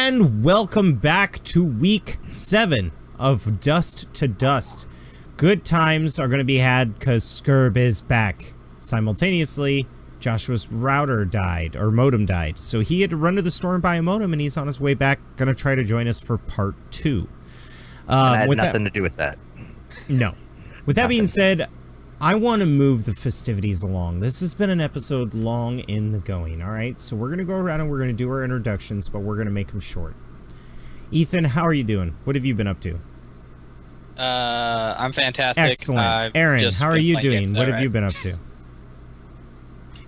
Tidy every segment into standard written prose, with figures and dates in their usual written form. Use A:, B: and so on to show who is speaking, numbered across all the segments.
A: And welcome back to week 7 of Dust to Dust. Good times are going to be had because Skirb is back. Simultaneously, Joshua's router died, or modem died, so he had to run to the store and buy a modem, and he's on his way back, going to try to join us for part 2.
B: I had nothing to do with that.
A: No. With that being said, I want to move the festivities along. This has been an episode long in the going, alright? So we're going to go around and we're going to do our introductions, but we're going to make them short. Ethan, how are you doing? What have you been up to?
C: I'm fantastic.
A: Excellent. Aaron, how are you doing? What have you been up to?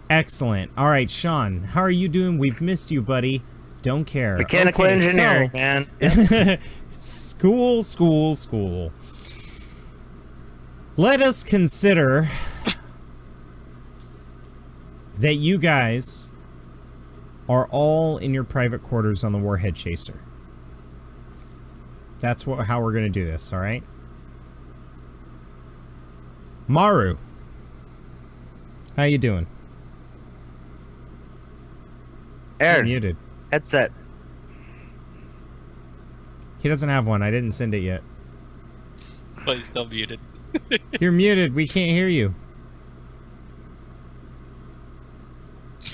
A: Excellent. Alright, Sean, how are you doing? We've missed you, buddy. Don't care.
B: Mechanical engineering, man.
A: School. Let us consider that you guys are all in your private quarters on the Warhead Chaser. That's how we're going to do this, alright? Maru, how you doing?
B: Aaron,
A: You're muted.
B: headset.
A: He doesn't have one. I didn't send it yet.
C: But he's still muted.
A: You're muted. We can't hear you.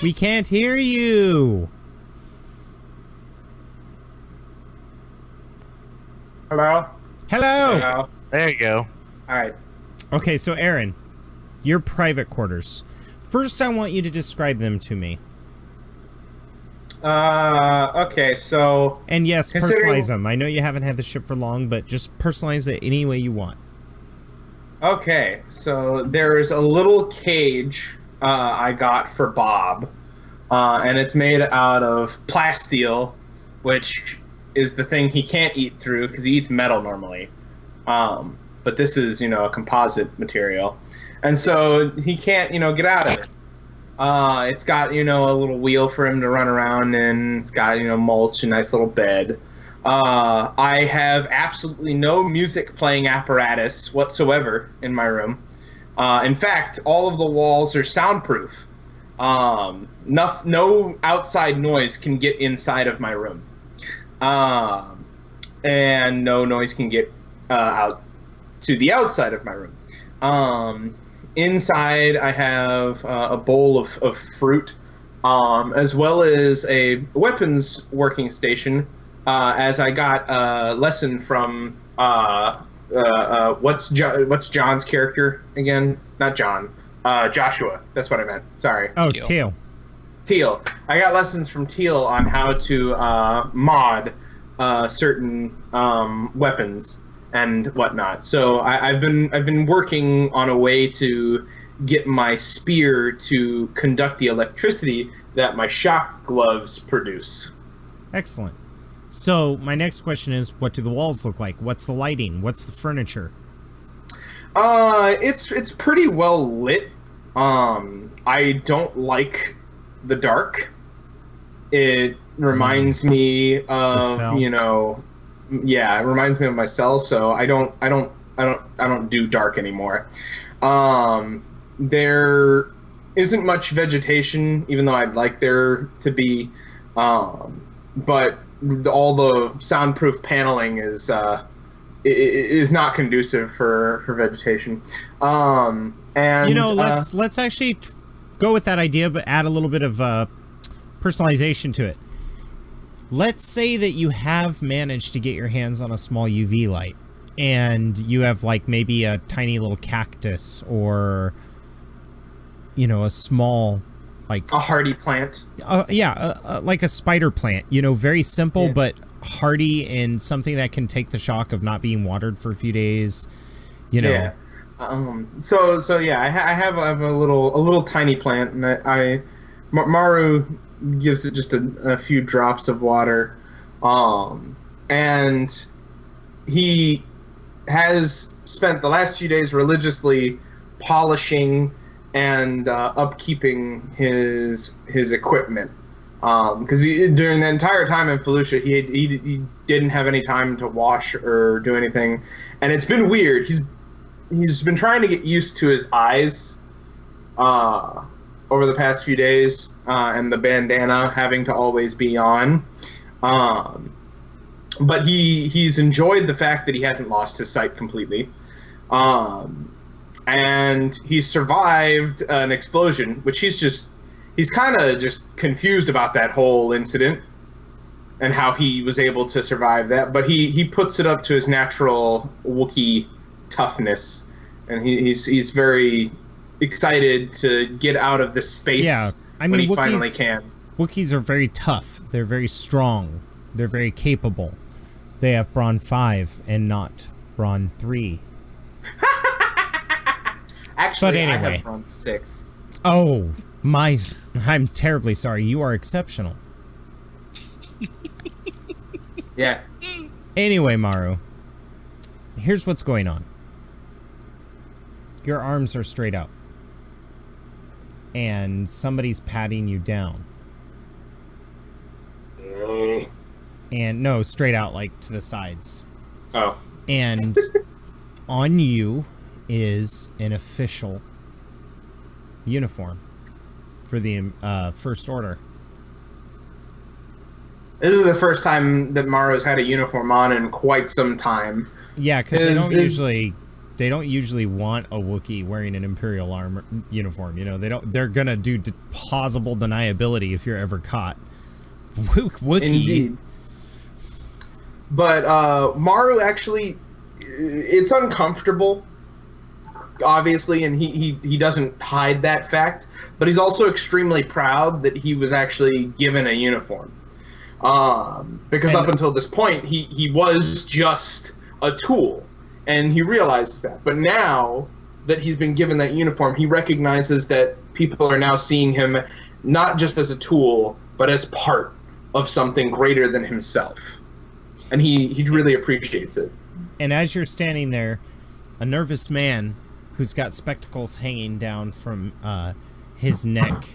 A: We can't hear you.
D: Hello?
A: Hello.
B: There you go.
D: Alright.
A: Okay, so Aaron, your private quarters. First, I want you to describe them to me.
D: Okay, so...
A: And yes, personalize them. I know you haven't had the ship for long, but just personalize it any way you want.
D: Okay, so there's a little cage I got for Bob, and it's made out of plasteel, which is the thing he can't eat through because he eats metal normally. But this is, a composite material. And so he can't, get out of it. It's got, a little wheel for him to run around in. It's got, mulch, a nice little bed. I have absolutely no music playing apparatus whatsoever in my room. In fact, all of the walls are soundproof. No outside noise can get inside of my room. And no noise can get out to the outside of my room. Inside, I have a bowl of fruit, as well as a weapons working station, as I got a lesson from, what's John's character again? Not John. Joshua. That's what I meant. Sorry.
A: Oh, Teal.
D: Teal. I got lessons from Teal on how to mod certain weapons and whatnot. So I've been working on a way to get my spear to conduct the electricity that my shock gloves produce.
A: Excellent. So my next question is, what do the walls look like? What's the lighting? What's the furniture?
D: It's pretty well lit. I don't like the dark. It reminds me of, yeah, it reminds me of my cell, so I don't do dark anymore. There isn't much vegetation, even though I'd like there to be, but all the soundproof paneling is not conducive for vegetation. And
A: let's actually go with that idea, but add a little bit of personalization to it. Let's say that you have managed to get your hands on a small UV light, and you have like maybe a tiny little cactus, or a small, like
D: a hardy plant.
A: Like a spider plant. Very simple, but hardy, and something that can take the shock of not being watered for a few days.
D: Yeah. So yeah, I have a little tiny plant, and Maru gives it just a few drops of water, and he has spent the last few days religiously polishing and upkeeping his equipment, because during the entire time in Felucia he didn't have any time to wash or do anything, and it's been weird. He's been trying to get used to his eyes over the past few days, and the bandana having to always be on. but he's enjoyed the fact that he hasn't lost his sight completely. And he's survived an explosion, which he's kind of just confused about that whole incident and how he was able to survive that. But he puts it up to his natural Wookiee toughness, and he's very excited to get out of this space.
A: Yeah, I mean,
D: when he
A: Wookiees,
D: finally can.
A: Wookiees are very tough. They're very strong. They're very capable. They have Brawn 5 and not Brawn 3.
D: Actually,
A: but anyway.
D: I have Brawn 6.
A: Oh, I'm terribly sorry. You are exceptional.
D: Yeah.
A: Anyway, Maru, here's what's going on. Your arms are straight out. And somebody's patting you down. And no, straight out, like to the sides.
D: Oh.
A: And on you is an official uniform for the First Order.
D: This is the first time that Maru's had a uniform on in quite some time.
A: Yeah, because they don't usually want a Wookiee wearing an Imperial armor uniform. You know, they're gonna do plausible deniability if you're ever caught. Wookiee.
D: Indeed. But Maru actually, it's uncomfortable, obviously, and he doesn't hide that fact. But he's also extremely proud that he was actually given a uniform. Because up until this point, he was just a tool, and he realizes that. But now that he's been given that uniform, he recognizes that people are now seeing him not just as a tool, but as part of something greater than himself. And he really appreciates it.
A: And as you're standing there, a nervous man who's got spectacles hanging down from his neck,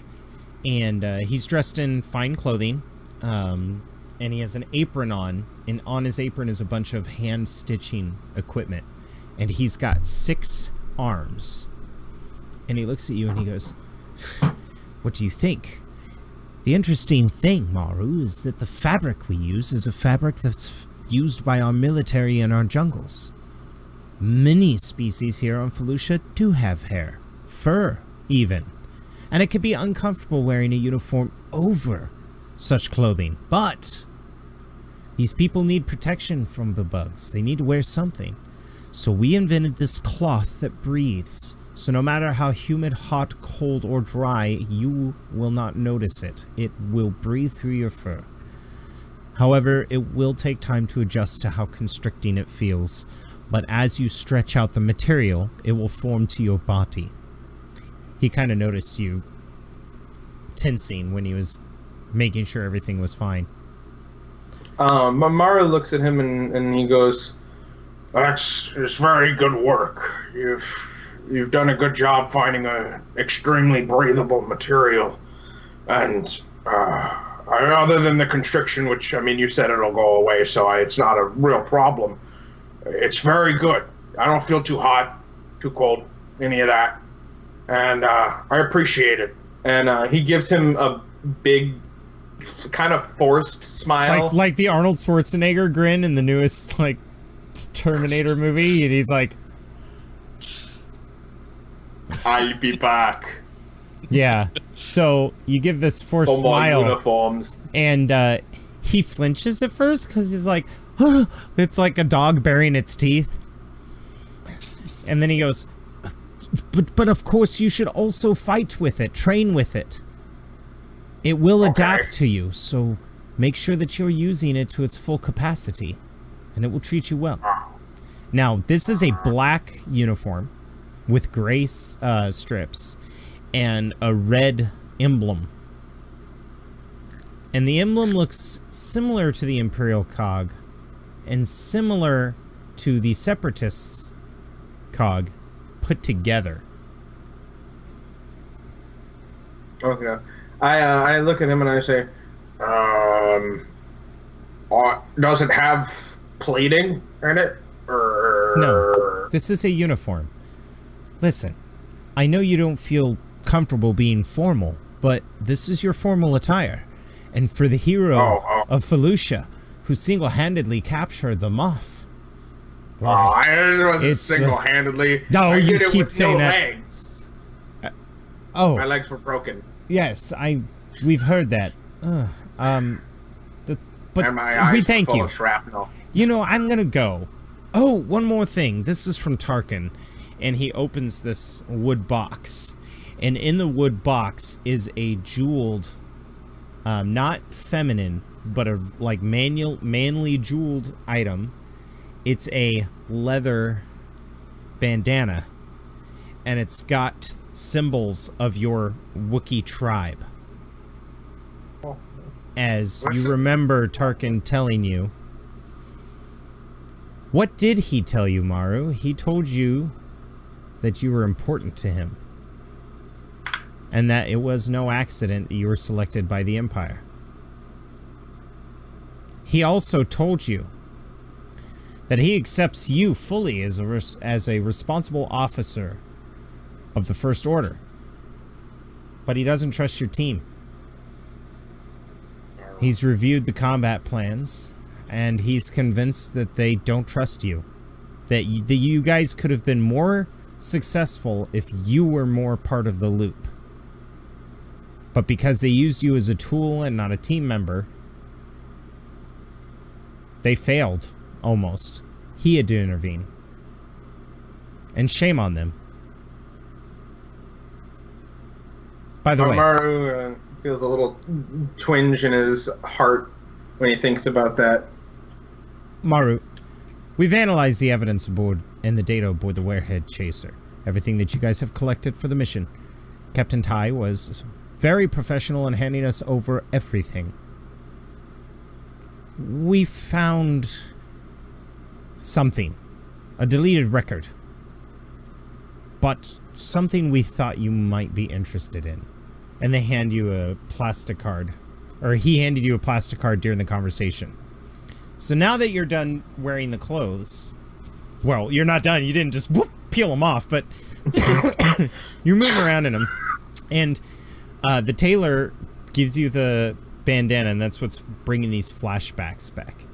A: and he's dressed in fine clothing, and he has an apron on, and on his apron is a bunch of hand stitching equipment, and he's got 6 arms. And he looks at you and he goes, "What do you think? The interesting thing, Maru, is that the fabric we use is a fabric that's used by our military in our jungles. Many species here on Felucia do have hair, fur even, and it can be uncomfortable wearing a uniform over such clothing. But these people need protection from the bugs. They need to wear something. So we invented this cloth that breathes. So no matter how humid, hot, cold, or dry, you will not notice it. It will breathe through your fur. However, it will take time to adjust to how constricting it feels. But as you stretch out the material, it will form to your body." He kind of noticed you tensing when he was making sure everything was fine.
D: Maru looks at him and he goes, it's very good work. You've done a good job finding a extremely breathable material, and other than the constriction, which, I mean, you said it'll go away, so it's not a real problem. It's very good. I don't feel too hot, too cold, any of that, and I appreciate it. And he gives him a big, kind of forced smile,
A: like the Arnold Schwarzenegger grin in the newest Terminator movie, and he's like,
D: "I'll be back."
A: Yeah. So you give this forced smile,
D: uniforms,
A: and he flinches at first because he's like, it's like a dog baring its teeth, and then he goes, but of course you should also fight with it, train with it. It will adapt to you, so make sure that you're using it to its full capacity, and it will treat you well. Now, this is a black uniform with gray strips and a red emblem. And the emblem looks similar to the Imperial cog and similar to the Separatists cog put together.
D: Okay. I look at him and I say, does it have plating in it? Or...
A: No, this is a uniform. Listen, I know you don't feel comfortable being formal, but this is your formal attire. And for the hero of Felucia, who single-handedly captured the Moff.
D: Oh, I wasn't
A: It's,
D: single-handedly.
A: no,
D: I
A: you
D: did it
A: keep
D: with
A: saying
D: no
A: that.
D: legs.
A: Oh,
D: My legs were broken.
A: yes, we've heard that. But
D: And my eyes
A: we
D: were
A: thank
D: full
A: you.
D: of shrapnel.
A: You know, I'm gonna go. Oh, one more thing. This is from Tarkin, and he opens this wood box, and in the wood box is a jeweled, not feminine, but a like manly jeweled item. It's a leather bandana, and it's got symbols of your Wookiee tribe. As you remember Tarkin telling you. What did he tell you, Maru? He told you that you were important to him. And that it was no accident that you were selected by the Empire. He also told you that he accepts you fully as a responsible officer of the First Order. But he doesn't trust your team. He's reviewed the combat plans, and he's convinced that they don't trust you. That you guys could have been more successful if you were more part of the loop. But because they used you as a tool and not a team member, they failed, almost. He had to intervene. And shame on them. By the way...
D: Maru feels a little twinge in his heart when he thinks about that.
A: Maru, we've analyzed the evidence aboard and the data aboard the Warhead Chaser. Everything that you guys have collected for the mission. Captain Ty was very professional in handing us over everything. We found something. A deleted record. But something we thought you might be interested in. And they hand you a plastic card. Or he handed you a plastic card during the conversation. So now that you're done wearing the clothes... Well, you're not done. You didn't just whoop, peel them off, but... you're moving around in them. And the tailor gives you the bandana, and that's what's bringing these flashbacks back.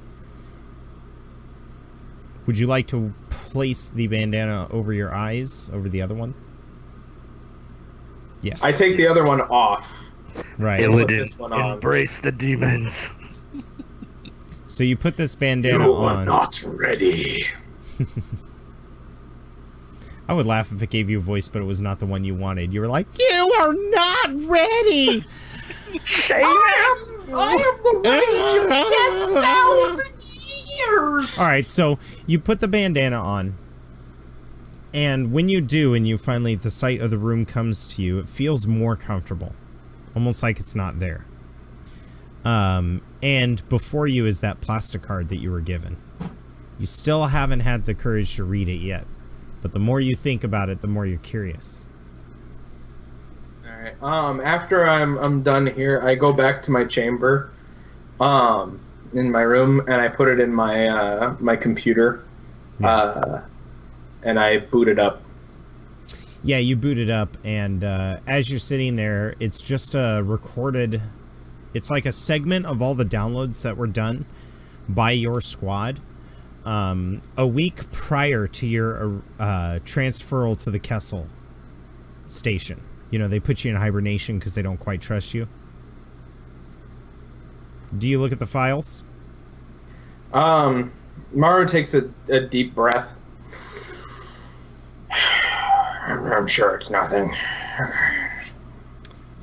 A: Would you like to place the bandana over your eyes, over the other one? Yes.
D: I take the other one off.
A: Right.
B: It would
D: this one on.
B: embrace the demons.
A: So you put this bandana
D: You
A: on.
D: are not ready.
A: I would laugh if it gave you a voice, but it was not the one you wanted. You were like, "You are not ready."
D: I have the range of 10,000 years.
A: All right, so you put the bandana on, and when you do, and you finally the sight of the room comes to you, it feels more comfortable, almost like it's not there. And before you is that plastic card that you were given. You still haven't had the courage to read it yet, but the more you think about it, the more you're curious.
D: Alright, after I'm done here, I go back to my chamber, in my room, and I put it in my, my computer, and I boot it up.
A: Yeah, you boot it up, and as you're sitting there, it's just a recorded... It's like a segment of all the downloads that were done by your squad a week prior to your transferal to the Kessel station. You know, they put you in hibernation because they don't quite trust you. Do you look at the files?
D: Maru takes a deep breath. I'm sure it's nothing.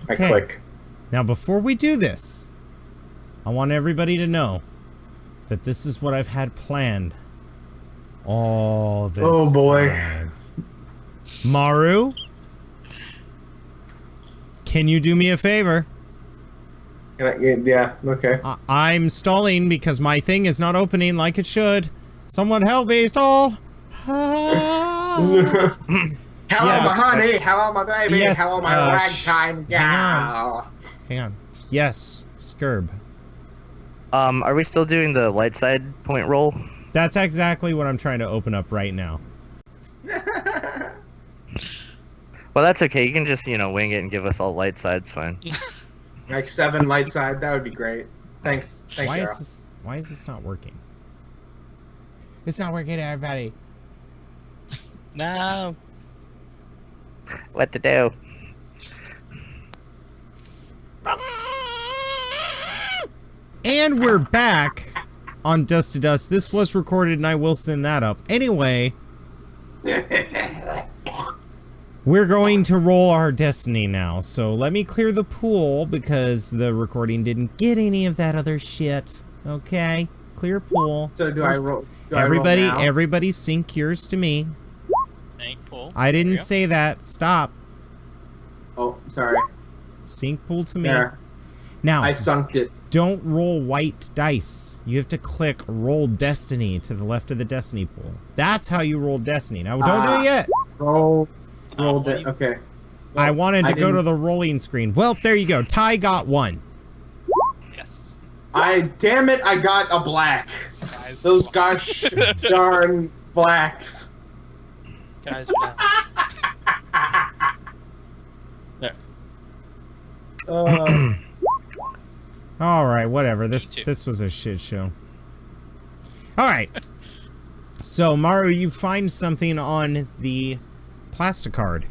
D: I click.
A: Now, before we do this, I want everybody to know that this is what I've had planned all this
D: Oh, boy.
A: time. Maru, can you do me a favor?
D: Yeah, okay.
A: I'm stalling because my thing is not opening like it should. Someone help me, stall.
D: Hello, my honey. Hello, my baby.
A: Yes,
D: Hello, my ragtime gal.
A: Hang on. Yes, Skirb.
B: Are we still doing the light side point roll?
A: That's exactly what I'm trying to open up right now.
B: Well, that's okay. You can just, you know, wing it and give us all light sides, fine.
D: Like 7 light side, that would be great. Thanks,
A: Why
D: Sarah.
A: is this? Why is this not working? It's not working, everybody.
C: No.
B: What to do?
A: And we're back on Dust to Dust. This was recorded and I will send that up. Anyway, we're going to roll our destiny now. So let me clear the pool because the recording didn't get any of that other shit. Okay? Clear pool.
D: So do I roll?
A: Everybody sync yours to me.
C: Thank pull.
A: I didn't say that. Stop.
D: Oh, sorry.
A: Sync pool to me.
D: There.
A: Now,
D: I sunked it.
A: don't roll white dice. You have to click roll destiny to the left of the destiny pool. That's how you roll destiny. Now, don't do it yet.
D: Roll it. Okay.
A: I wanted to go to
D: didn't-
A: the rolling screen. Well, there you go. Ty got one.
C: Yes.
D: Damn it, I got a black.
C: Guys,
D: Those gosh darn blacks.
C: guys are down. There.
A: All right, whatever.
C: Me too.
A: This was a shit show. All right. So, Maru, you find something on the Plasticard.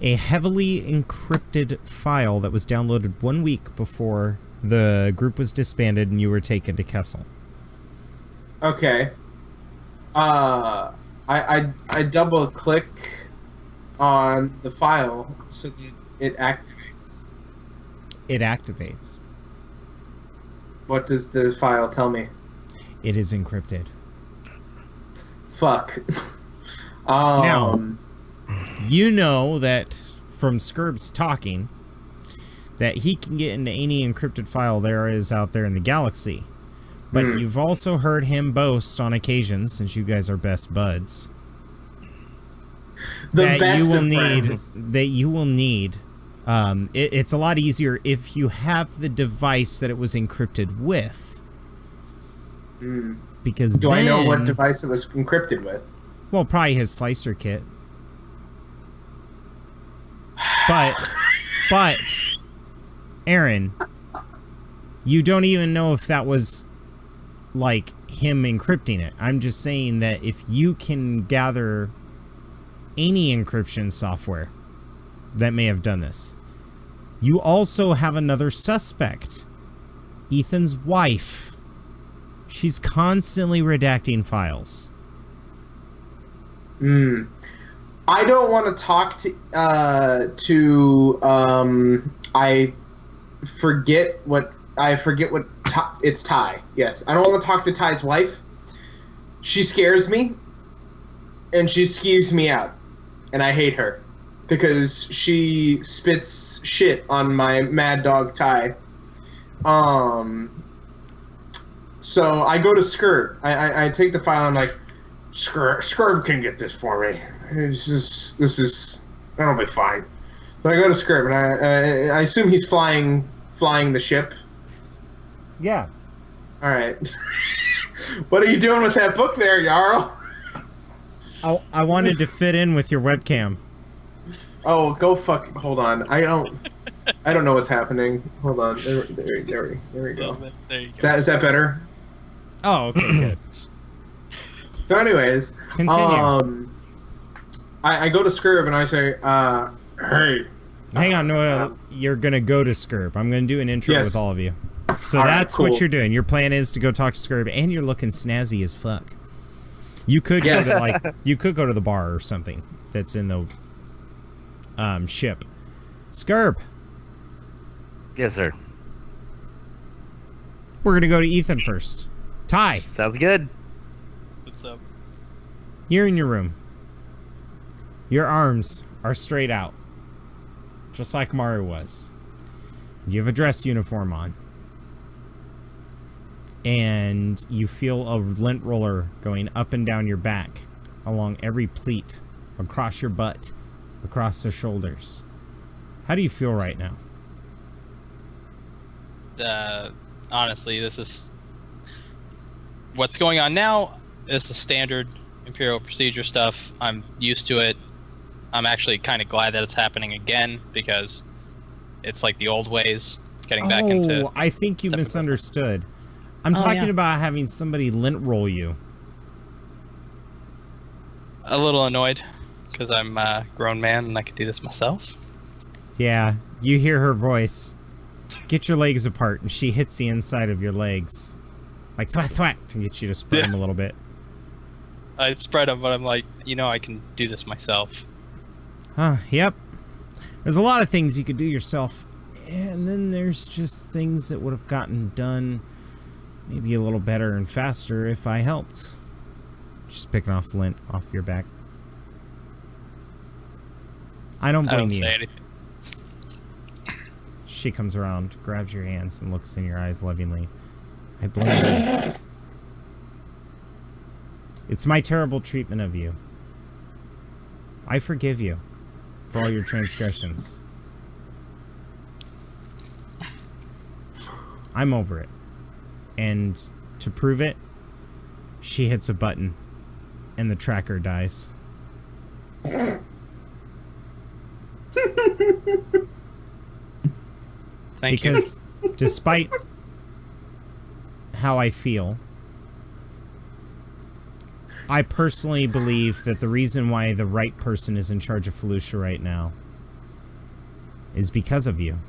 A: A heavily encrypted file that was downloaded 1 week before the group was disbanded and you were taken to Kessel.
D: Okay. I double click on the file so that it activates.
A: It activates.
D: What does the file tell me?
A: It is encrypted.
D: Fuck.
A: Now, you know that from Skirb's talking that he can get into any encrypted file there is out there in the galaxy. But you've also heard him boast on occasion, since you guys are best buds,
D: the best of friends.
A: It's a lot easier if you have the device that it was encrypted with. Because
D: Do I know
A: then-
D: what device it was encrypted with?
A: Well, probably his slicer kit. But, Aaron, you don't even know if that was, like, him encrypting it. I'm just saying that if you can gather any encryption software that may have done this, you also have another suspect. Ethan's wife. She's constantly redacting files.
D: I don't want to talk to I forget what it's Ty. Yes, I don't want to talk to Ty's wife. She scares me, and she skews me out, and I hate her because she spits shit on my mad dog Ty. So I go to Skirb. I take the file and I'm like, Skirb can get this for me. That'll be fine. So I go to Skirb and I assume he's flying the ship.
A: Yeah.
D: All right. What are you doing with that book there, Jarl?
A: I wanted to fit in with your webcam.
D: Oh, go fuck. Hold on. I don't know what's happening. Hold on. There we go.
C: There you go.
D: Is that better?
A: Oh, okay, good.
D: So, anyways,
A: Continue.
D: I go to Skirb and I say, hey.
A: Hang on, no, you're gonna go to Skirb. I'm gonna do an intro
D: Yes.
A: with all of you. So
D: All right,
A: that's what
D: cool.
A: you're doing. Your plan is to go talk to Skirb, and you're looking snazzy as fuck. You could
D: Yes.
A: go to you could go to the bar or something that's in the ship. Skirb,
B: Yes, sir.
A: we're gonna go to Ethan first. Ty,
B: Sounds good.
C: What's up?
A: you're in your room. Your arms are straight out, just like Maru was. You have a dress uniform on. And you feel a lint roller going up and down your back, along every pleat, across your butt, across the shoulders. How do you feel right now?
C: Honestly, this is what's going on now. This is standard Imperial procedure stuff. I'm used to it. I'm actually kind of glad that it's happening again because it's like the old ways, getting back into.
A: I think you
C: stepping back.
A: misunderstood. I'm talking about having somebody lint roll you.
C: A little annoyed because I'm a grown man and I could do this myself.
A: Yeah, you hear her voice. Get your legs apart, and she hits the inside of your legs. Like, thwack, thwack, to get you to spread them a little bit.
C: I'd spread them, but I'm like, I can do this myself.
A: Huh, yep. There's a lot of things you could do yourself. And then there's just things that would have gotten done maybe a little better and faster if I helped. Just picking off lint off your back. I don't blame you.
C: Say anything.
A: She comes around, grabs your hands, and looks in your eyes lovingly. I blame you. It's my terrible treatment of you. I forgive you for all your transgressions. I'm over it. And to prove it, she hits a button, and the tracker dies.
C: Thank you.
A: Because despite how I feel, I personally believe that the reason why the right person is in charge of Felucia right now is because of you.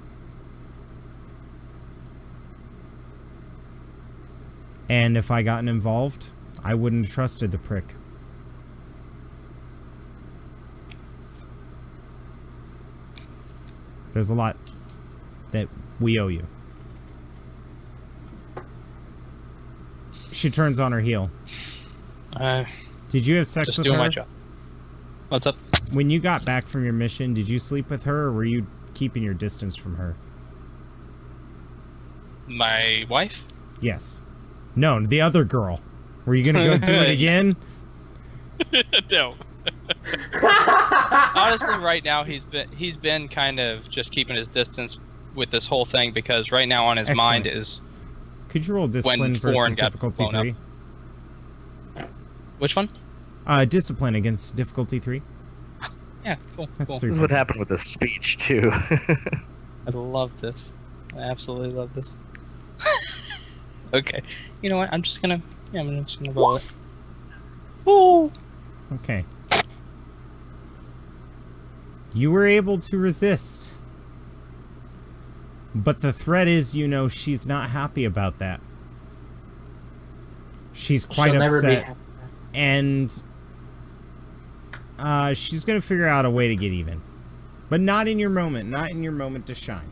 A: And if I gotten involved, I wouldn't have trusted the prick. There's a lot that we owe you. She turns on her heel. Did you have sex
C: Just
A: with
C: doing
A: her?
C: my job. What's up?
A: When you got back from your mission, did you sleep with her, or were you keeping your distance from her?
C: My wife?
A: Yes. No, the other girl. Were you gonna go do it again?
C: No. Honestly, right now he's been kind of just keeping his distance with this whole thing because right now on his mind is.
A: Could you roll discipline versus difficulty 3?
C: Which one?
A: Discipline against difficulty 3.
C: Yeah, cool.
A: That's
C: cool.
A: 3.
B: This is what happened with the speech too.
C: I love this. I absolutely love this. Okay, you know what? I'm just gonna roll it. Ooh.
A: Okay. You were able to resist. But the threat is, she's not happy about that. She's quite
D: She'll never be
A: upset.
D: happy.
A: And she's going to figure out a way to get even. But not in your moment. Not in your moment to shine.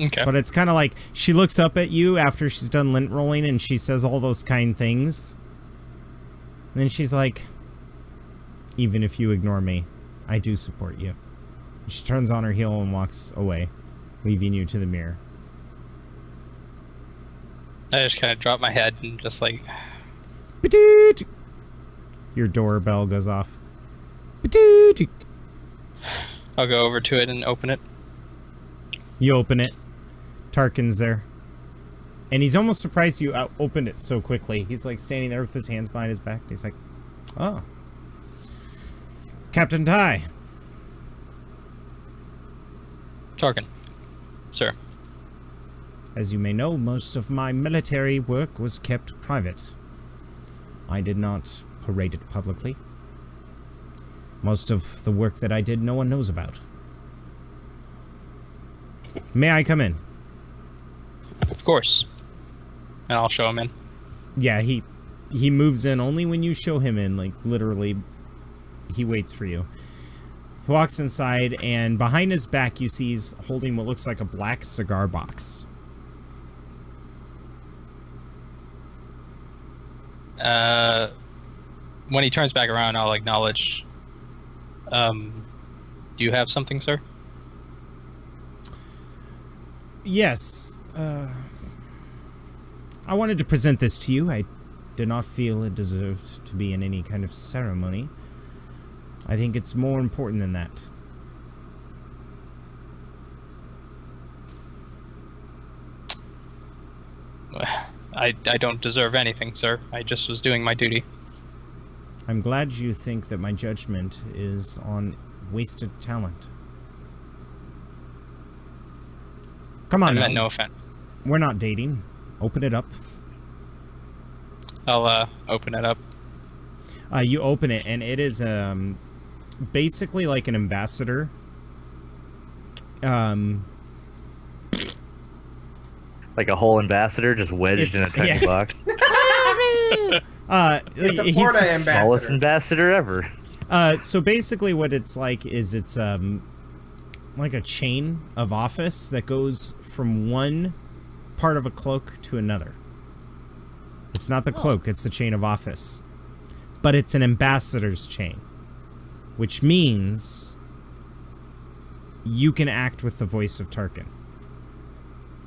C: Okay.
A: But it's kind of like she looks up at you after she's done lint rolling and she says all those kind things. And then she's like, even if you ignore me, I do support you. She turns on her heel and walks away, leaving you to the mirror.
C: I just kind of drop my head and just like.
A: Ba-doot! Your doorbell goes off. Ba-doot!
C: I'll go over to it and open it.
A: You open it. Tarkin's there. And he's almost surprised you opened it so quickly. He's like standing there with his hands behind his back. And he's like, oh. Captain Ty.
C: Tarkin. Sir.
A: As you may know, most of my military work was kept private. I did not parade it publicly. Most of the work that I did, no one knows about. May I come in?
C: Of course. And I'll show him in.
A: Yeah, he moves in only when you show him in, like literally he waits for you. He walks inside and behind his back you see he's holding what looks like a black cigar box.
C: When he turns back around, I'll acknowledge. Do you have something, sir?
A: Yes. I wanted to present this to you. I did not feel it deserved to be in any kind of ceremony. I think it's more important than that.
C: I don't deserve anything, sir. I just was doing my duty.
A: I'm glad you think that my judgment is on wasted talent. Come on
C: I
A: now.
C: meant no offense.
A: We're not dating. Open it up.
C: I'll open it up.
A: You open it, and it is basically like an ambassador.
B: Like a whole ambassador just wedged in a tiny box.
D: It's a Florida ambassador.
B: Smallest ambassador ever.
A: So basically what it's like is it's like a chain of office that goes from one part of a cloak to another. It's not the cloak, it's the chain of office. But it's an ambassador's chain, which means you can act with the voice of Tarkin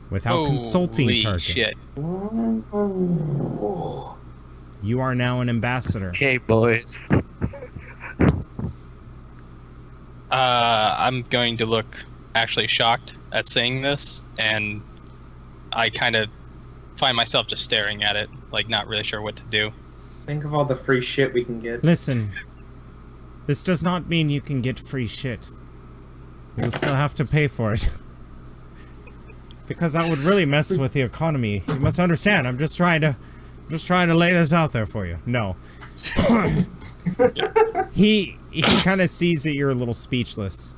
A: without consulting Tarkin.
C: Shit.
A: You are now an ambassador.
B: Okay, boys.
C: I'm going to look actually shocked at seeing this, and I kind of find myself just staring at it, like not really sure what to do.
D: Think of all the free shit we can get.
A: Listen, this does not mean you can get free shit. You'll still have to pay for it. Because that would really mess with the economy. You must understand, I'm just trying to lay this out there for you. No. He kind of sees that you're a little speechless.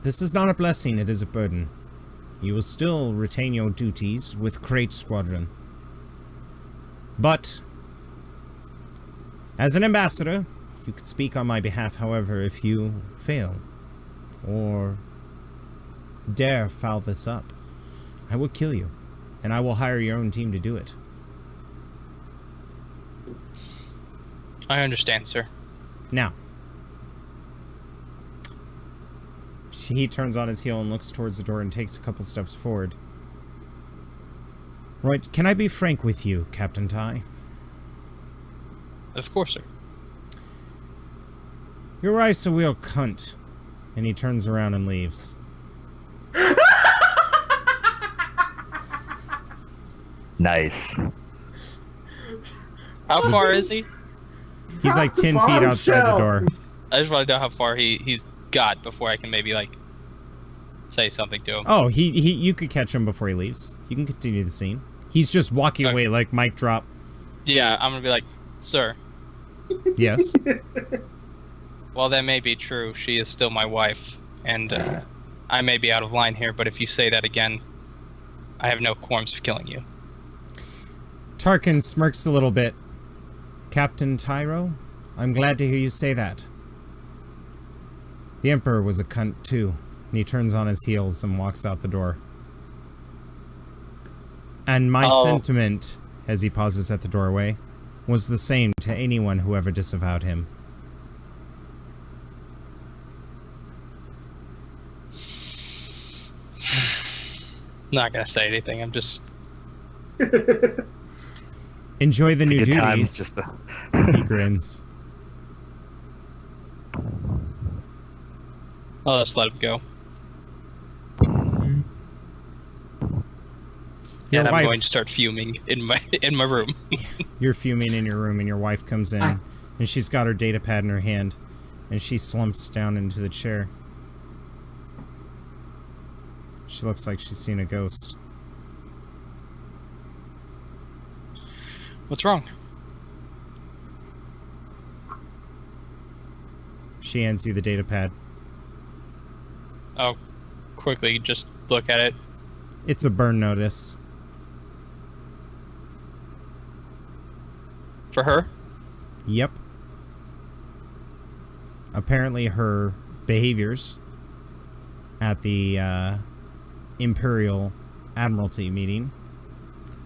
A: This is not a blessing, it is a burden. You will still retain your duties with Crate Squadron. But, as an ambassador, you could speak on my behalf. However, if you fail, or dare foul this up, I will kill you, and I will hire your own team to do it.
C: I understand, sir.
A: Now, he turns on his heel and looks towards the door and takes a couple steps forward. Right, can I be frank with you, Captain Ty?
C: Of course, sir.
A: Your wife's a real cunt. And he turns around and leaves.
B: Nice.
C: How far is he?
A: He's like 10 feet outside the door.
C: I just want to know how far he's got before I can maybe, like, say something to him.
A: Oh, you could catch him before he leaves. You can continue the scene. He's just walking away like mic drop.
C: Yeah, I'm going to be like, sir.
A: Yes?
C: While that may be true, she is still my wife, and I may be out of line here, but if you say that again, I have no qualms of killing you.
A: Tarkin smirks a little bit. Captain Tyro, I'm glad to hear you say that. The Emperor was a cunt too, and he turns on his heels and walks out the door. And my sentiment, as he pauses at the doorway, was the same to anyone who ever disavowed him.
C: Not gonna say anything, I'm just...
A: Enjoy the new
B: Good time,
A: duties.
B: just
A: He grins.
C: I'll just let him go.
A: Your
C: and I'm
A: wife-
C: going to start fuming in my room.
A: You're fuming in your room, and your wife comes in, and she's got her data pad in her hand, and she slumps down into the chair. She looks like she's seen a ghost.
C: What's wrong?
A: She hands you the data pad.
C: I'll quickly just look at it.
A: It's a burn notice.
C: For her?
A: Yep. Apparently her behaviors at the Imperial Admiralty meeting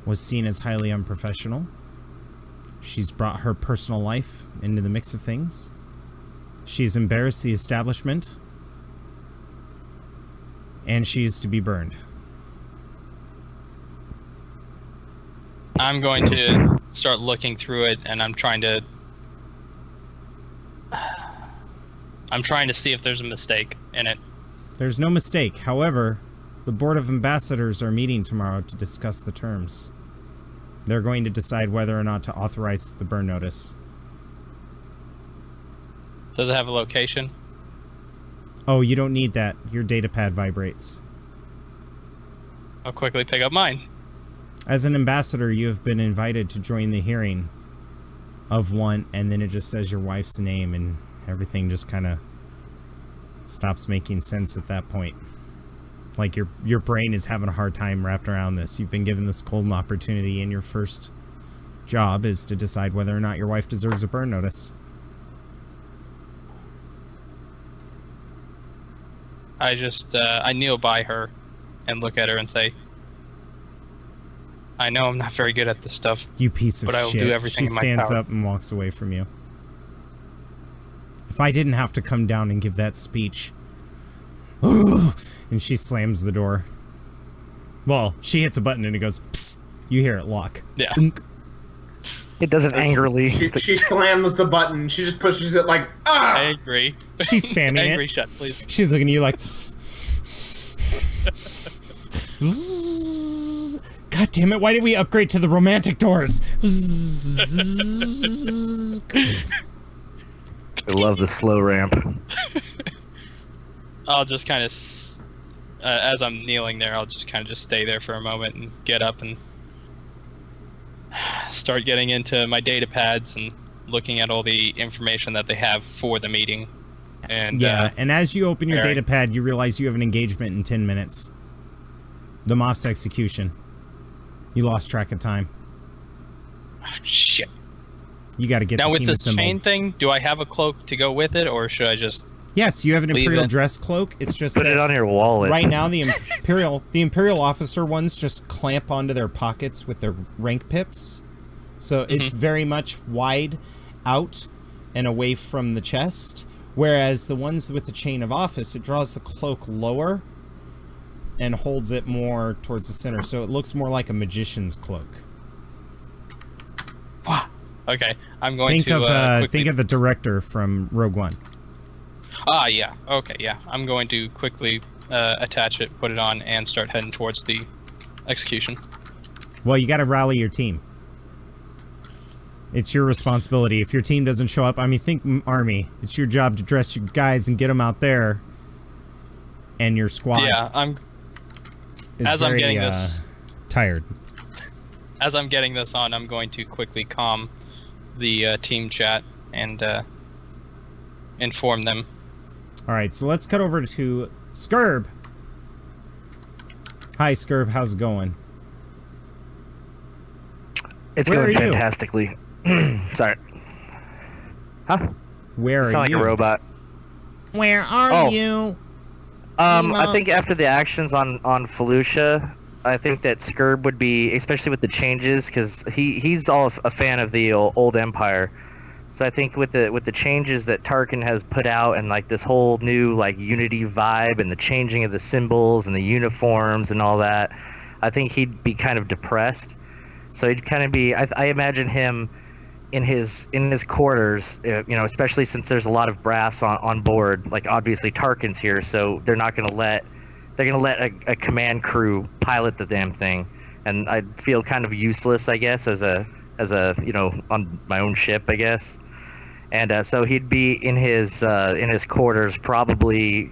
A: was seen as highly unprofessional. She's brought her personal life into the mix of things. She's embarrassed the establishment. And she is to be burned.
C: I'm going to start looking through it, and I'm trying to see if there's a mistake in it.
A: There's no mistake. However, the Board of Ambassadors are meeting tomorrow to discuss the terms. They're going to decide whether or not to authorize the burn notice.
C: Does it have a location?
A: Oh, you don't need that. Your data pad vibrates.
C: I'll quickly pick up mine.
A: As an ambassador, you have been invited to join the hearing of one, and then it just says your wife's name, and everything just kind of stops making sense at that point. Like your brain is having a hard time wrapped around this. You've been given this golden opportunity, and your first job is to decide whether or not your wife deserves a burn notice.
C: I just I kneel by her and look at her and say, I know I'm not very good at this stuff.
A: You piece of
C: but I will
A: shit.
C: do everything
A: She
C: in my
A: stands
C: power.
A: up and walks away from you. If I didn't have to come down and give that speech. And she slams the door. Well, she hits a button and it goes, psst. You hear it lock.
C: Yeah.
A: Dunk.
B: It doesn't angrily.
D: She slams the button. She just pushes it like, ah!
C: Angry.
A: She's spamming
C: Angry
A: it.
C: shut, please.
A: She's looking at you like... God damn it, why did we upgrade to the romantic doors?
B: I love the slow ramp.
C: I'll just kind of, as I'm kneeling there, I'll just kind of just stay there for a moment and get up and start getting into my data pads and looking at all the information that they have for the meeting. And
A: yeah, and as you open your
C: Alright.
A: data pad, you realize you have an engagement in 10 minutes. The Moff's execution. You lost track of time.
C: shit.
A: You got to get
C: Now
A: the
C: with
A: team
C: this
A: assembled.
C: chain thing, do I have a cloak to go with it, or should I just?
A: Yes, you have an
C: Leave
A: Imperial
C: it.
A: dress cloak. It's just
B: Put
A: that
B: it on your wallet.
A: right now the Imperial officer ones just clamp onto their pockets with their rank pips. So it's very much wide out and away from the chest. Whereas the ones with the chain of office, it draws the cloak lower and holds it more towards the center. So it looks more like a magician's cloak.
C: Okay, I'm going
A: Think
C: to quickly...
A: of the director from Rogue One.
C: Ah, yeah. Okay, yeah. I'm going to quickly attach it, put it on, and start heading towards the execution.
A: Well, you got to rally your team. It's your responsibility. If your team doesn't show up, I mean, think Army. It's your job to dress your guys and get them out there. And your squad.
C: Yeah,
A: is
C: as I'm
A: very,
C: getting this-
A: tired.
C: As I'm getting this on, I'm going to quickly calm the team chat and inform them.
A: All right, so let's cut over to Skirb. Hi, Skirb. How's it going?
B: It's
A: Where
B: going
A: are you?
B: fantastically. Sorry. Huh?
A: Where
B: You
A: are
B: sound like
A: you?
B: a robot.
A: Where are
B: Oh.
A: you?
B: I
A: Nemo.
B: think after the actions on Felucia, I think that Skirb would be, especially with the changes, because he's all a fan of the old Empire. So I think with the changes that Tarkin has put out and like this whole new like Unity vibe and the changing of the symbols and the uniforms and all that, I think he'd be kind of depressed. So he'd kind of be. I imagine him in his quarters, especially since there's a lot of brass on board. Like obviously Tarkin's here, so they're not gonna let. They're gonna let a command crew pilot the damn thing, and I'd feel kind of useless, I guess, as a on my own ship, I guess. And so he'd be in his quarters, probably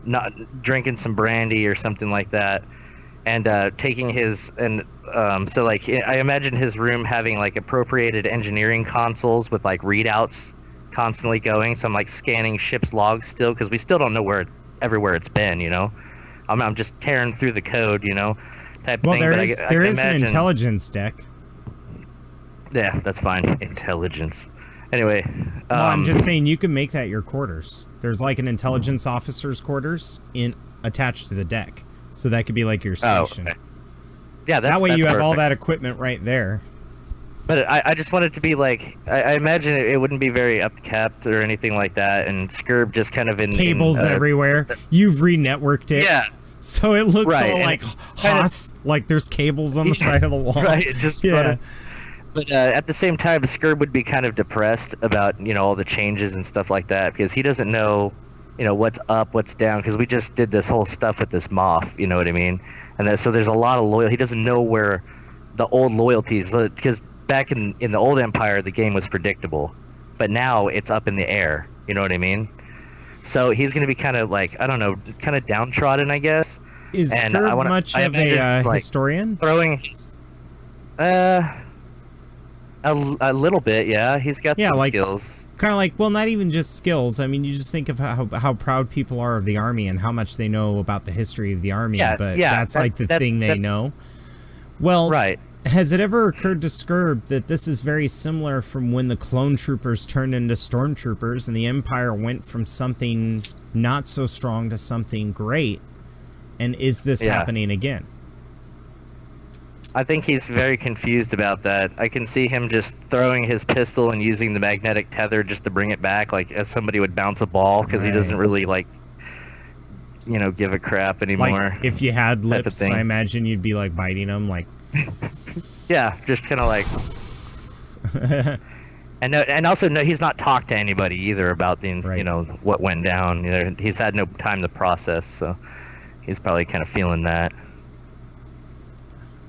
B: not drinking some brandy or something like that, and taking his so like I imagine his room having like appropriated engineering consoles with like readouts constantly going. So I'm like scanning ship's logs still because we still don't know everywhere it's been. I'm just tearing through the code, type
A: Well,
B: thing.
A: there
B: but
A: is
B: I
A: there
B: can
A: is an
B: imagine-
A: intelligence deck.
B: Yeah, that's fine. Intelligence. Anyway,
A: Well, I'm just saying you can make that your quarters. There's like an intelligence officer's quarters attached to the deck, so that could be like your station.
B: okay. Yeah,
A: That way you have all
B: perfect.
A: that equipment right there.
B: But I just want it to be like I imagine it wouldn't be very upkept or anything like that, and Skirb just kind of in
A: Cables everywhere. You've re-networked it.
B: Yeah,
A: So it looks
B: Right,
A: all
B: and
A: like
B: kinda-
A: Hoth, like there's cables on the side of the wall.
B: right. Just
A: Yeah.
B: But at the same time, Skirb would be kind of depressed about all the changes and stuff like that because he doesn't know what's up, what's down, because we just did this whole stuff with this Moff. You know what I mean? And so there's a lot of loyalty. He doesn't know where the old loyalties, because back in the old Empire, the game was predictable, but now it's up in the air. You know what I mean? So he's going to be kind of like, I don't know, kind of downtrodden, I guess.
A: Is
B: And
A: Skirb
B: I
A: much
B: I
A: of
B: imagine,
A: a
B: like,
A: historian?
B: throwing A little bit, yeah. He's got some skills.
A: Kind of like, well, not even just skills. I mean, you just think of how proud people are of the army and how much they know about the history of the army, but that's like the thing they know. Well,
B: right.
A: Has it ever occurred to Skirb that this is very similar from when the clone troopers turned into stormtroopers and the Empire went from something not so strong to something great? And is this happening again?
B: I think he's very confused about that. I can see him just throwing his pistol and using the magnetic tether just to bring it back, like as somebody would bounce a ball, because he doesn't really, like, you know, give a crap anymore.
A: Like, if you had lips, I imagine you'd be, like, biting them, like...
B: Yeah, just kind of like... and also, no, he's not talked to anybody either about the, you know, what went down. You know, he's had no time to process, so he's probably kind of feeling that.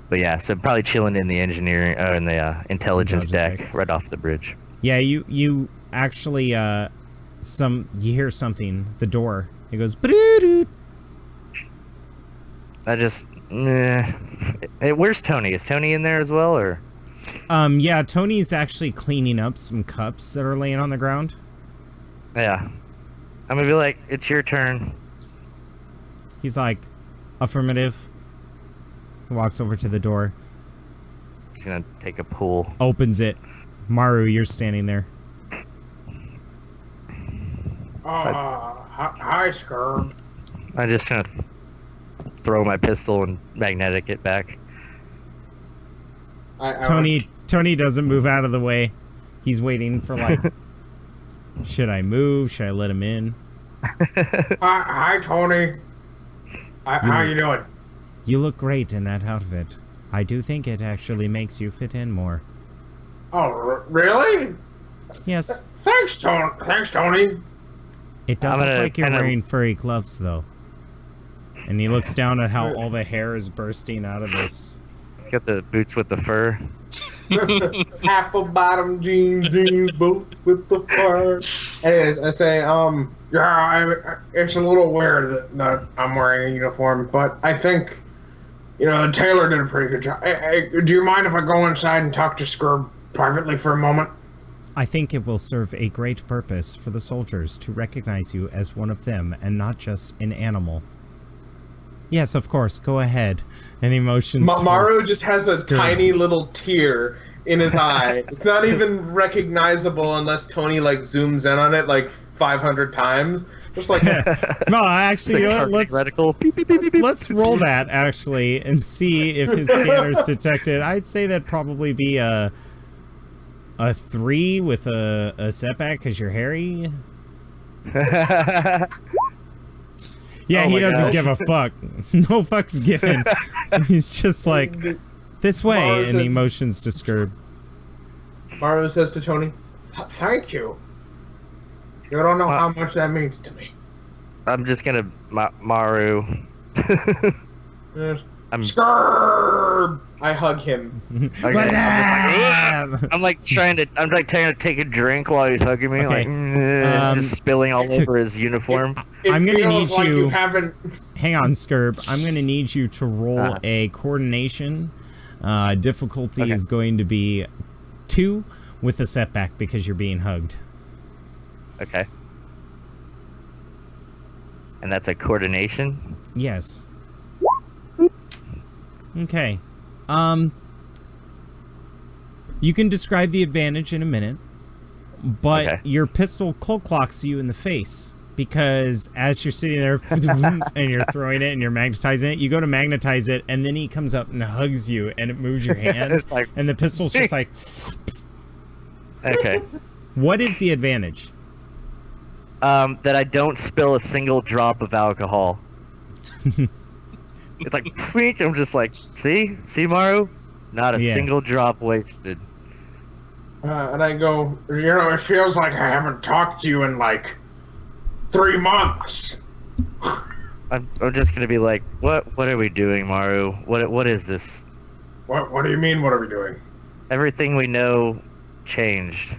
B: But yeah, so probably chilling in the engineering or in the intelligence deck right off the bridge.
A: Yeah, you actually you hear something, the door. It goes.
B: I just where's Tony? Is Tony in there as well, or?
A: Yeah, Tony's actually cleaning up some cups that are laying on the ground.
B: Yeah, I'm gonna be like, it's your turn.
A: He's like, affirmative. Walks over to the door.
B: He's gonna take a pull.
A: Opens it. Maru, you're standing there.
D: Hi, Skirb.
B: I'm just gonna throw my pistol and magnetic it back.
A: Tony doesn't move out of the way. He's waiting for, like, should I move? Should I let him in?
D: Hi, Tony. How you doing?
A: You look great in that outfit. I do think it actually makes you fit in more.
D: Oh, really?
A: Yes.
D: Thanks, Tony.
A: It does look like you're wearing furry gloves, though. And he looks down at how all the hair is bursting out of this.
B: Got the boots with the fur.
D: Apple bottom jeans, boots with the fur. Anyways, I say, it's a little weird that I'm wearing a uniform, but I think, you know, the tailor did a pretty good job. Do you mind if I go inside and talk to Skirb privately for a moment?
A: I think it will serve a great purpose for the soldiers to recognize you as one of them and not just an animal. Yes, of course, go ahead. Any motions?
D: Maru just has a tiny little tear in his eye. It's not even recognizable unless Tony, like, zooms in on it, like, 500 times. Just like...
A: No, actually, you know what? Let's roll that, actually, and see if his scanner's detected. I'd say that'd probably be a 3 with a setback because you're hairy. Yeah, he doesn't give a fuck. No fucks given. He's just like, this way, Maru and he motions to Skirb.
D: Maru says to Tony, thank you. You don't know how much that means to me.
B: I'm just gonna, Maru.
D: Skirb! I hug him.
B: I'm like trying to take a drink while he's hugging me, like just spilling all over his uniform.
A: I'm gonna need you. Hang on, Skirb. I'm gonna need you to roll a coordination. Difficulty is going to be 2 with a setback because you're being hugged.
B: Okay. And that's a coordination?
A: Yes. Okay. You can describe the advantage in a minute, but your pistol cold clocks you in the face because as you're sitting there and you're throwing it and you're magnetizing it, you go to magnetize it and then he comes up and hugs you and it moves your hand like, and the pistol's just like...
B: Okay.
A: What is the advantage?
B: That I don't spill a single drop of alcohol. It's like, preach. I'm just like, see, Maru? Not a single drop wasted.
D: And I go, you know, it feels like I haven't talked to you in like 3 months.
B: I'm just gonna be like, what are we doing, Maru? What is this?
D: What do you mean? What are we doing?
B: Everything we know changed.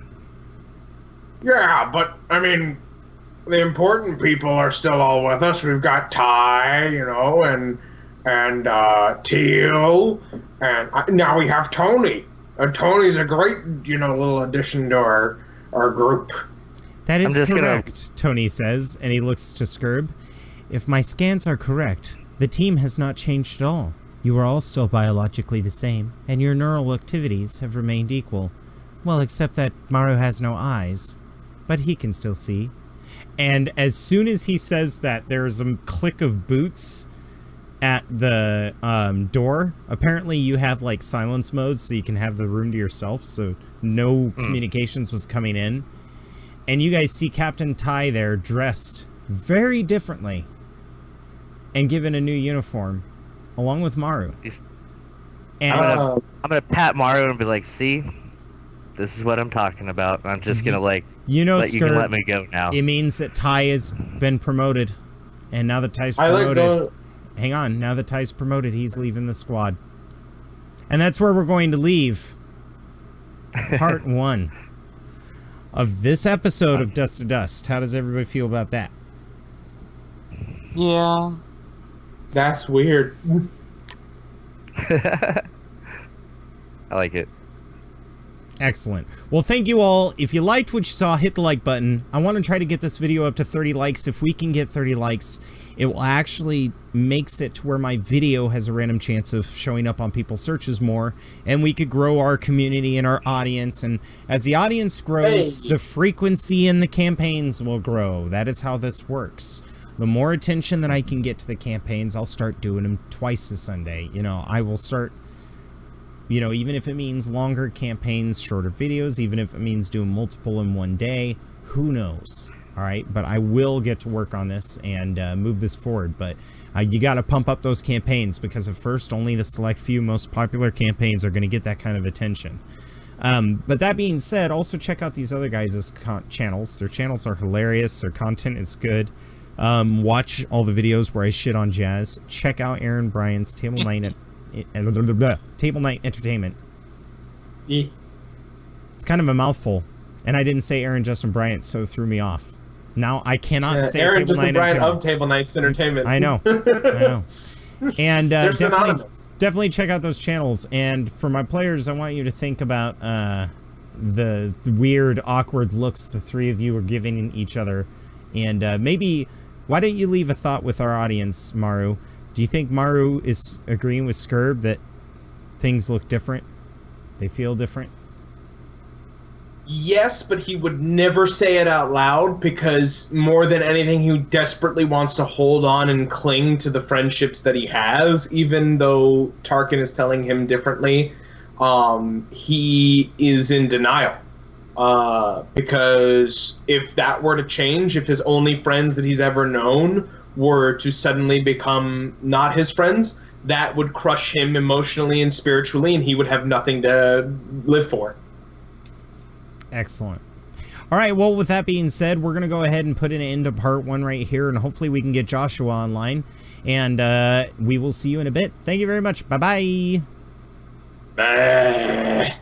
D: Yeah, but I mean, the important people are still all with us. We've got Ty, you know, and and Tio, and now we have Tony. Tony's a great, little addition to our group.
A: That is
B: I'm just
A: correct, Tony says, and he looks to Skirb. If my scans are correct, the team has not changed at all. You are all still biologically the same, and your neural activities have remained equal. Well, except that Maru has no eyes, but he can still see. And as soon as he says that, there's a click of boots at the door. Apparently you have like silence mode, so you can have the room to yourself, so no communications was coming in. And you guys see Captain Ty there, dressed very differently and given a new uniform, along with Maru. And
B: I'm gonna pat Maru and be like, "See, this is what I'm talking about." I'm just gonna let you can let me go now.
A: It means that Ty has been promoted, and now that Ty's promoted, hang on, now that Ty's promoted, he's leaving the squad, and that's where we're going to leave part 1 of this episode of Dust to Dust. How does everybody feel about that?
C: Yeah.
D: That's weird.
B: I like it.
A: Excellent. Well, thank you all. If you liked what you saw, hit the like button. I want to try to get this video up to 30 likes. If we can get 30 likes, it will actually makes it to where my video has a random chance of showing up on people's searches more, and we could grow our community and our audience. And as the audience grows, the frequency in the campaigns will grow. That is how this works. The more attention that I can get to the campaigns, I'll start doing them twice a Sunday. I will start, even if it means longer campaigns, shorter videos, even if it means doing multiple in one day, who knows? All right, but I will get to work on this and move this forward. But you got to pump up those campaigns, because at first, only the select few most popular campaigns are going to get that kind of attention. But that being said, also check out these other guys' channels. Their channels are hilarious. Their content is good. Watch all the videos where I shit on Jazz. Check out Aaron Bryan's Table Night Entertainment. It's kind of a mouthful, and I didn't say Aaron Justin Bryant, so it threw me off. Now I cannot say
D: Aaron
A: Table
D: Justin
A: Night
D: Bryant
A: Entertainment.
D: of Table Nights Entertainment.
A: I know. And
D: They're synonymous.
A: definitely check out those channels. And for my players, I want you to think about the weird, awkward looks the three of you are giving each other, and maybe. Why don't you leave a thought with our audience, Maru? Do you think Maru is agreeing with Skirb that things look different? They feel different?
D: Yes, but he would never say it out loud, because more than anything, he desperately wants to hold on and cling to the friendships that he has, even though Tarkin is telling him differently. He is in denial. Because if that were to change, if his only friends that he's ever known were to suddenly become not his friends, that would crush him emotionally and spiritually, and he would have nothing to live for.
A: Excellent. All right, well, with that being said, we're going to go ahead and put an end to part 1 right here, and hopefully we can get Joshua online, and we will see you in a bit. Thank you very much. Bye-bye.
D: Bye.